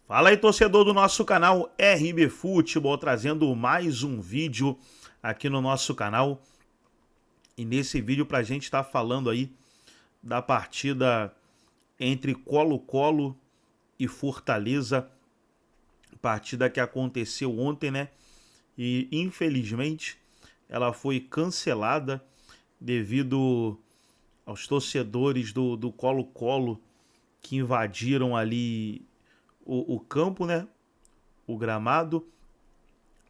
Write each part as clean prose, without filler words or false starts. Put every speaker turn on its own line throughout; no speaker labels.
Fala aí, torcedor do nosso canal RB Futebol, trazendo mais um vídeo aqui no nosso canal. E nesse vídeo pra gente estar falando aí da partida entre Colo-Colo e Fortaleza. Partida que aconteceu ontem, né? E infelizmente ela foi cancelada devido aos torcedores do Colo-Colo que invadiram ali o campo, né? O gramado.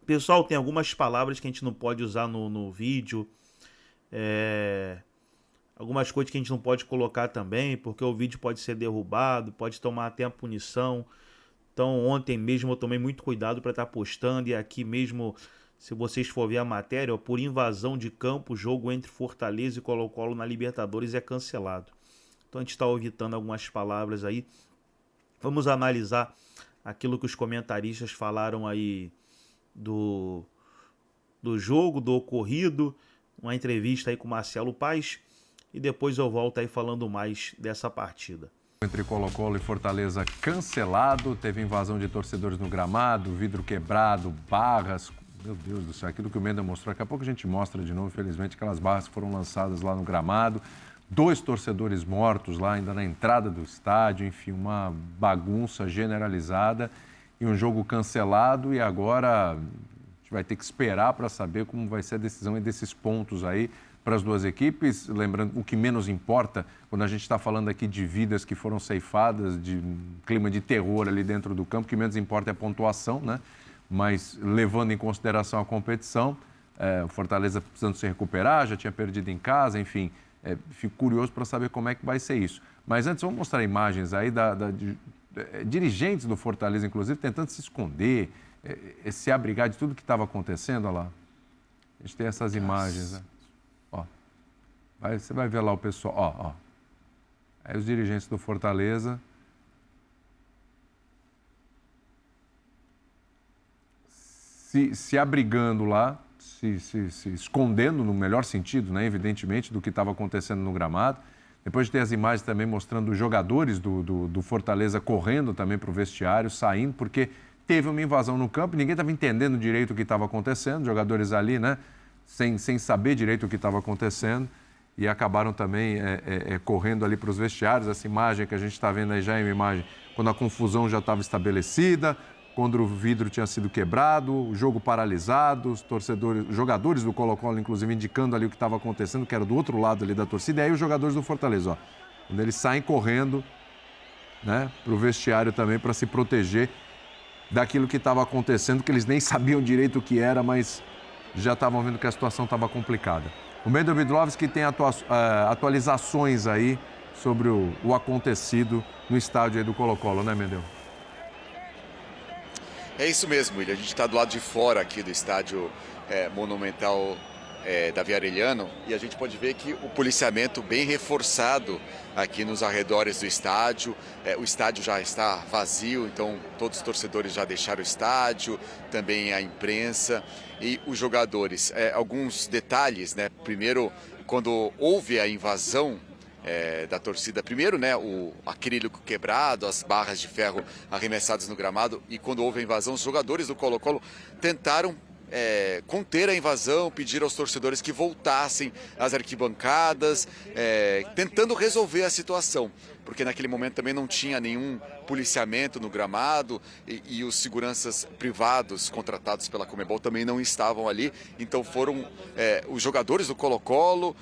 Pessoal, tem algumas palavras que a gente não pode usar no vídeo. Algumas coisas que a gente não pode colocar também, porque o vídeo pode ser derrubado, pode tomar até a punição. Então ontem mesmo eu tomei muito cuidado para estar postando. E aqui mesmo, se vocês for ver a matéria, ó, por invasão de campo, o jogo entre Fortaleza e Colo-Colo na Libertadores é cancelado. Então a gente está evitando algumas palavras aí. Vamos analisar aquilo que os comentaristas falaram aí do jogo, do ocorrido, uma entrevista aí com o Marcelo Paes, e depois eu volto aí falando mais dessa partida.
Entre Colo-Colo e Fortaleza cancelado, teve invasão de torcedores no gramado, vidro quebrado, barras, meu Deus do céu, aquilo que o Menda mostrou, daqui a pouco a gente mostra de novo, infelizmente, aquelas barras que foram lançadas lá no gramado, 2 torcedores mortos lá ainda na entrada do estádio, enfim, uma bagunça generalizada e um jogo cancelado. E agora a gente vai ter que esperar para saber como vai ser a decisão desses pontos aí para as duas equipes. Lembrando, o que menos importa, quando a gente está falando aqui de vidas que foram ceifadas, de um clima de terror ali dentro do campo, o que menos importa é a pontuação, né? Mas levando em consideração a competição, o Fortaleza precisando se recuperar, já tinha perdido em casa, enfim, fico curioso para saber como é que vai ser isso. Mas antes, vamos mostrar imagens aí de dirigentes do Fortaleza, inclusive, tentando se esconder, se abrigar de tudo que estava acontecendo. Olha lá, a gente tem essas imagens, né? Ó, você vai ver lá o pessoal, ó. Aí os dirigentes do Fortaleza se abrigando lá, se escondendo no melhor sentido, né, evidentemente, do que estava acontecendo no gramado. Depois tem as imagens também mostrando os jogadores do Fortaleza correndo também para o vestiário, saindo, porque teve uma invasão no campo, ninguém estava entendendo direito o que estava acontecendo, jogadores ali, né, sem saber direito o que estava acontecendo, e acabaram também correndo ali para os vestiários. Essa imagem que a gente está vendo aí já é uma imagem quando a confusão já estava estabelecida, quando o vidro tinha sido quebrado, o jogo paralisado, os jogadores do Colo-Colo, inclusive, indicando ali o que estava acontecendo, que era do outro lado ali da torcida, e aí os jogadores do Fortaleza, ó, quando eles saem correndo, né, para o vestiário também, para se proteger daquilo que estava acontecendo, que eles nem sabiam direito o que era, mas já estavam vendo que a situação estava complicada. O Mendel Vidlovski tem atualizações aí sobre o acontecido no estádio aí do Colo-Colo, né, Mendel?
É isso mesmo, William. A gente está do lado de fora aqui do estádio Monumental Davi Arellano, e a gente pode ver que o policiamento bem reforçado aqui nos arredores do estádio. O estádio já está vazio, então todos os torcedores já deixaram o estádio, também a imprensa e os jogadores. Alguns detalhes, né? Primeiro, quando houve a invasão da torcida, primeiro, né, o acrílico quebrado, as barras de ferro arremessadas no gramado, e quando houve a invasão, os jogadores do Colo-Colo tentaram conter a invasão, pedir aos torcedores que voltassem às arquibancadas, tentando resolver a situação, porque naquele momento também não tinha nenhum policiamento no gramado e os seguranças privados contratados pela Conmebol também não estavam ali. Então foram os jogadores do Colo-Colo,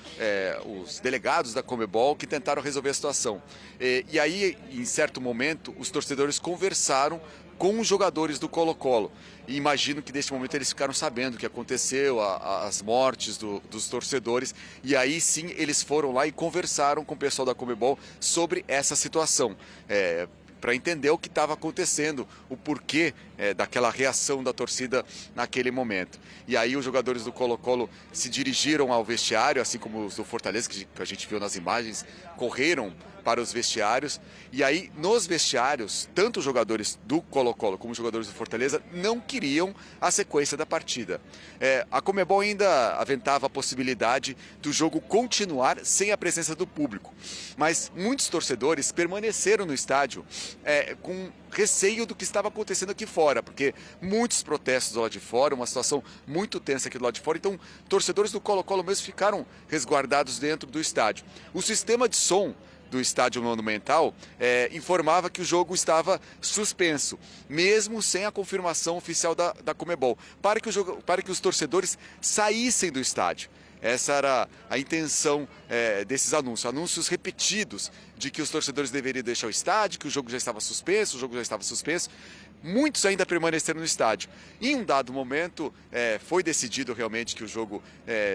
os delegados da Conmebol que tentaram resolver a situação. E aí, em certo momento, os torcedores conversaram com os jogadores do Colo-Colo. E imagino que neste momento eles ficaram sabendo o que aconteceu, as mortes dos torcedores. E aí sim eles foram lá e conversaram com o pessoal da Conmebol sobre essa situação, para entender o que estava acontecendo, o porquê daquela reação da torcida naquele momento. E aí os jogadores do Colo-Colo se dirigiram ao vestiário, assim como os do Fortaleza, que a gente viu nas imagens, correram para os vestiários. E aí, nos vestiários, tanto os jogadores do Colo-Colo como os jogadores do Fortaleza não queriam a sequência da partida. A Conmebol ainda aventava a possibilidade do jogo continuar sem a presença do público. Mas muitos torcedores permaneceram no estádio com receio do que estava acontecendo aqui fora, porque muitos protestos do lado de fora, uma situação muito tensa aqui do lado de fora, então torcedores do Colo-Colo mesmo ficaram resguardados dentro do estádio. O sistema de som do Estádio Monumental informava que o jogo estava suspenso, mesmo sem a confirmação oficial da Conmebol, para que os torcedores saíssem do estádio. Essa era a intenção desses anúncios repetidos de que os torcedores deveriam deixar o estádio, que o jogo já estava suspenso, Muitos ainda permaneceram no estádio. Em um dado momento, foi decidido realmente que o jogo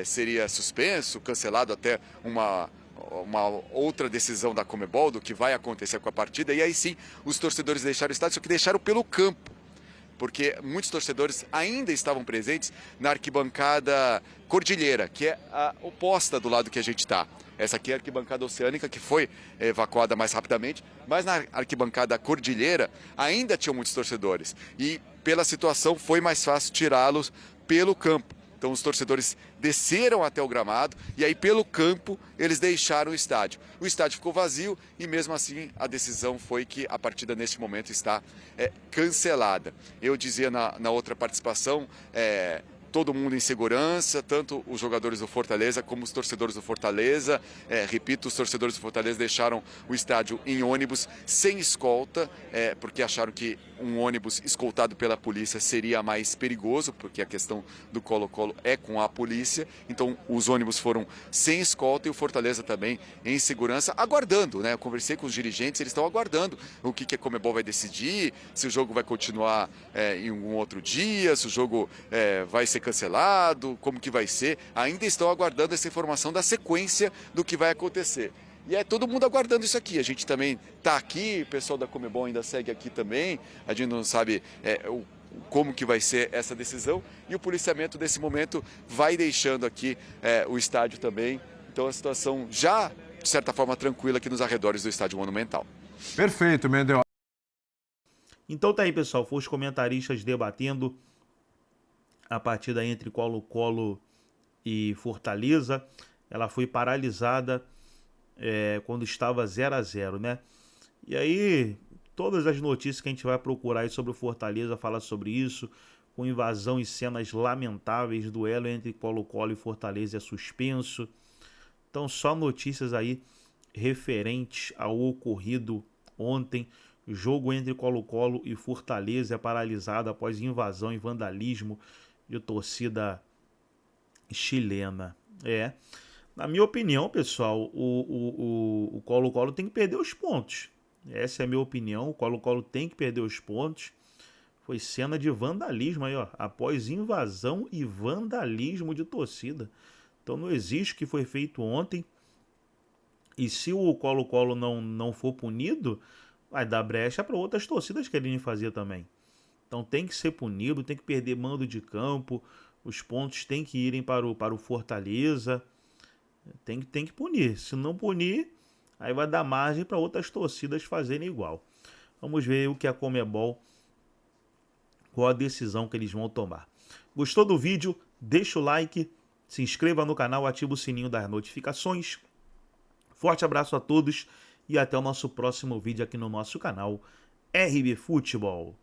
seria suspenso, cancelado até uma outra decisão da Conmebol do que vai acontecer com a partida, e aí sim os torcedores deixaram o estádio, só que deixaram pelo campo, porque muitos torcedores ainda estavam presentes na arquibancada Cordilheira, que é a oposta do lado que a gente está. Essa aqui é a arquibancada oceânica, que foi evacuada mais rapidamente, mas na arquibancada Cordilheira ainda tinham muitos torcedores, e pela situação foi mais fácil tirá-los pelo campo. Então os torcedores desceram até o gramado e aí pelo campo eles deixaram o estádio. O estádio ficou vazio e mesmo assim a decisão foi que a partida neste momento está cancelada. Eu dizia na outra participação, todo mundo em segurança, tanto os jogadores do Fortaleza como os torcedores do Fortaleza. Repito, os torcedores do Fortaleza deixaram o estádio em ônibus sem escolta, porque acharam que um ônibus escoltado pela polícia seria mais perigoso, porque a questão do Colo-Colo é com a polícia. Então os ônibus foram sem escolta e o Fortaleza também em segurança, aguardando, né? Eu conversei com os dirigentes, eles estão aguardando o que a Conmebol vai decidir, se o jogo vai continuar em um outro dia, se o jogo vai ser cancelado, como que vai ser. Ainda estão aguardando essa informação da sequência do que vai acontecer. E todo mundo aguardando isso aqui. A gente também está aqui, o pessoal da Conmebol ainda segue aqui também. A gente não sabe como que vai ser essa decisão. E o policiamento, nesse momento, vai deixando aqui o estádio também. Então, a situação já, de certa forma, tranquila aqui nos arredores do Estádio Monumental.
Perfeito, Mendel.
Então tá aí, pessoal. Foi os comentaristas debatendo a partida entre Colo-Colo e Fortaleza. Ela foi paralisada quando estava 0-0, né? E aí, todas as notícias que a gente vai procurar aí sobre o Fortaleza falar sobre isso, com invasão e cenas lamentáveis, duelo entre Colo-Colo e Fortaleza é suspenso. Então, só notícias aí referentes ao ocorrido ontem. Jogo entre Colo-Colo e Fortaleza é paralisado após invasão e vandalismo de torcida chilena. Na minha opinião, pessoal, o Colo-Colo tem que perder os pontos. Essa é a minha opinião. O Colo-Colo tem que perder os pontos. Foi cena de vandalismo aí, ó, após invasão e vandalismo de torcida. Então não existe o que foi feito ontem. E se o Colo-Colo não for punido, vai dar brecha para outras torcidas quererem fazer também. Então tem que ser punido, tem que perder mando de campo, os pontos têm que irem para o Fortaleza, tem que punir. Se não punir, aí vai dar margem para outras torcidas fazerem igual. Vamos ver o que a Conmebol, qual a decisão que eles vão tomar. Gostou do vídeo? Deixa o like, se inscreva no canal, ativa o sininho das notificações. Forte abraço a todos e até o nosso próximo vídeo aqui no nosso canal RB Futebol.